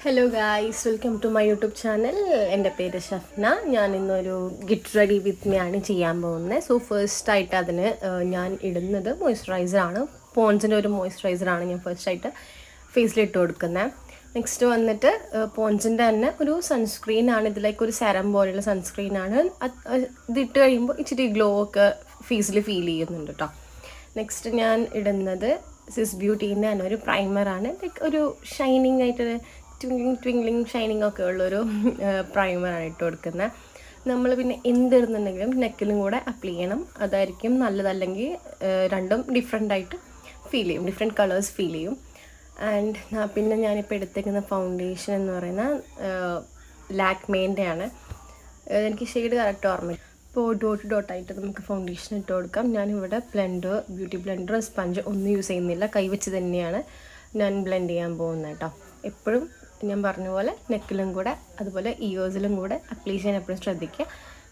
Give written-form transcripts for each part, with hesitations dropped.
Hello guys, welcome to my YouTube channel. എൻ്റെ പേര് ഷഫ്ന. ഞാൻ ഇന്നൊരു ഗെറ്റ് റെഡി വിത്ത് മീ ആണ് ചെയ്യാൻ പോകുന്നത്. സോ ഫസ്റ്റായിട്ട് അതിന് ഞാൻ ഇടുന്നത് മോയ്സ്ചറൈസറാണ്. പോൺസിൻ്റെ ഒരു മോയ്സ്ചറൈസറാണ് ഞാൻ ഫസ്റ്റായിട്ട് ഫേസിലിട്ട് കൊടുക്കുന്നത്. നെക്സ്റ്റ് വന്നിട്ട് പോൺസിൻ്റെ തന്നെ ഒരു സൺസ്ക്രീനാണ്. ഇതിലേക്ക് ഒരു സെറം പോലെയുള്ള സൺസ്ക്രീനാണ്. ഇതിട്ട് കഴിയുമ്പോൾ ഇച്ചിരി ഗ്ലോ ഒക്കെ ഫേസിൽ ഫീൽ ചെയ്യുന്നുണ്ട് കേട്ടോ. നെക്സ്റ്റ് ഞാൻ ഇടുന്നത് സിസ് ബ്യൂട്ടീൻ്റെ തന്നെ ഒരു പ്രൈമറാണ്. ലൈക്ക് ഒരു ഷൈനിങ് ആയിട്ട് ട്വിങ്ക്ലിങ് ഷൈനിങ് ഒക്കെ ഉള്ളൊരു പ്രൈമറാണ് ഇട്ട് കൊടുക്കുന്നത്. നമ്മൾ പിന്നെ എന്തിടുന്നുണ്ടെങ്കിലും നെക്കിലും കൂടെ അപ്ലൈ ചെയ്യണം, അതായിരിക്കും നല്ലത്. അല്ലെങ്കിൽ രണ്ടും ഡിഫറെൻ്റായിട്ട് ഫീൽ ചെയ്യും, ഡിഫറെൻറ്റ് കളേഴ്സ് ഫീൽ ചെയ്യും. ആൻഡ് പിന്നെ ഞാനിപ്പോൾ എടുത്തേക്കുന്ന ഫൗണ്ടേഷൻ എന്ന് പറയുന്നത് ലാക്മേൻ്റെ ആണ്. എനിക്ക് ഷെയ്ഡ് കറക്റ്റ് ഓർമ്മ. ഇപ്പോൾ ഡോട്ടായിട്ട് നമുക്ക് ഫൗണ്ടേഷൻ ഇട്ട് കൊടുക്കാം. ഞാനിവിടെ ബ്യൂട്ടി ബ്ലെൻഡർ, സ്പഞ്ച് ഒന്നും യൂസ് ചെയ്യുന്നില്ല, കൈവച്ച് തന്നെയാണ് ഞാൻ ബ്ലെൻഡ് ചെയ്യാൻ പോകുന്നത് കേട്ടോ. എപ്പോഴും ഞാൻ പറഞ്ഞ പോലെ നെക്കിലും കൂടെ അതുപോലെ ഇയേഴ്സിലും കൂടെ അപ്ലൈ ചെയ്യാൻ എപ്പോഴും ശ്രദ്ധിക്കുക.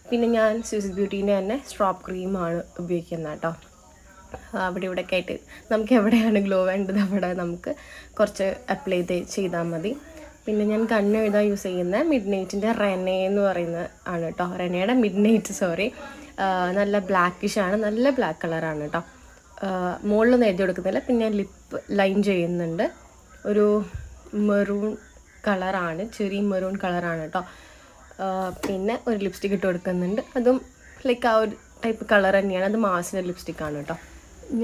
പിന്നെ ഞാൻ സ്വിസ് ബ്യൂട്ടീൻ്റെ തന്നെ സ്ട്രോപ്പ് ക്രീമാണ് ഉപയോഗിക്കുന്നത് കേട്ടോ. അവിടെ ഇവിടെയൊക്കെ ആയിട്ട് നമുക്ക് എവിടെയാണ് ഗ്ലോ വേണ്ടത് അവിടെ നമുക്ക് കുറച്ച് അപ്ലൈ ചെയ്താൽ മതി. പിന്നെ ഞാൻ കണ്ണെഴുതാൻ യൂസ് ചെയ്യുന്ന മിഡ് നൈറ്റിൻ്റെ റെനെ എന്ന് പറയുന്ന ആണ് കേട്ടോ. റെനയുടെ മിഡ് നൈറ്റ് നല്ല ബ്ലാക്കിഷാണ്, നല്ല ബ്ലാക്ക് കളറാണ് കേട്ടോ. മുകളിലൊന്നും എഴുതി കൊടുക്കുന്നില്ല. പിന്നെ ലിപ്പ് ലൈൻ ചെയ്യുന്നുണ്ട്, ഒരു മെറൂൺ കളറാണ്, ചെറിയ മെറൂൺ കളറാണ് കേട്ടോ. പിന്നെ ഒരു ലിപ്സ്റ്റിക്ക് ഇട്ട് കൊടുക്കുന്നുണ്ട്, അതും ലൈക്ക് ആ ഒരു ടൈപ്പ് കളർ തന്നെയാണ്. അത് മാസിൻ്റെ ലിപ്സ്റ്റിക്കാണ് കേട്ടോ.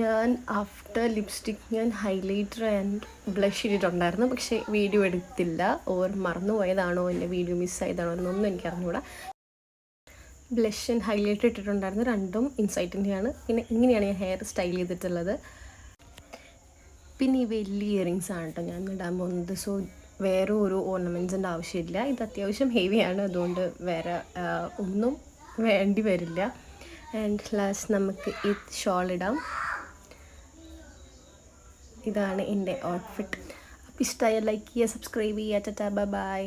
ഞാൻ ആഫ്റ്റർ ലിപ്സ്റ്റിക്ക് ഞാൻ ഹൈലൈറ്റർ ആൻഡ് ബ്ലഷ് ഇട്ടിട്ടുണ്ടായിരുന്നു, പക്ഷേ വീഡിയോ എടുത്തില്ല. ഓർ മറന്നുപോയതാണോ എൻ്റെ വീഡിയോ മിസ്സായതാണോ എന്നൊന്നും എനിക്ക് അറിഞ്ഞുകൂടാ. ബ്ലഷ് ആൻഡ് ഹൈലൈറ്റർ ഇട്ടിട്ടുണ്ടായിരുന്നു, രണ്ടും ഇൻസൈറ്റിൻ്റെയാണ്. പിന്നെ ഇങ്ങനെയാണ് ഞാൻ ഹെയർ സ്റ്റൈൽ ചെയ്തിട്ടുള്ളത്. പിന്നെ ഈ വലിയ ഇയറിങ്സ് ആണ് കേട്ടോ ഞാൻ ഇടാൻ പോകുന്നത്. സോ വേറെ ഒരു ഓർണമെൻറ്റ്സിൻ്റെ ആവശ്യമില്ല. ഇത് അത്യാവശ്യം ഹെവിയാണ്, അതുകൊണ്ട് വേറെ ഒന്നും വേണ്ടി വരില്ല. ആൻഡ് ലാസ്റ്റ് നമുക്ക് ഈ ഷോൾ ഇടാം. ഇതാണ് എൻ്റെ ഔട്ട്ഫിറ്റ്. അപ്പോൾ ഇഷ്ടമായ ലൈക്ക് ചെയ്യുക, സബ്സ്ക്രൈബ് ചെയ്യുക. Tata, bye bye.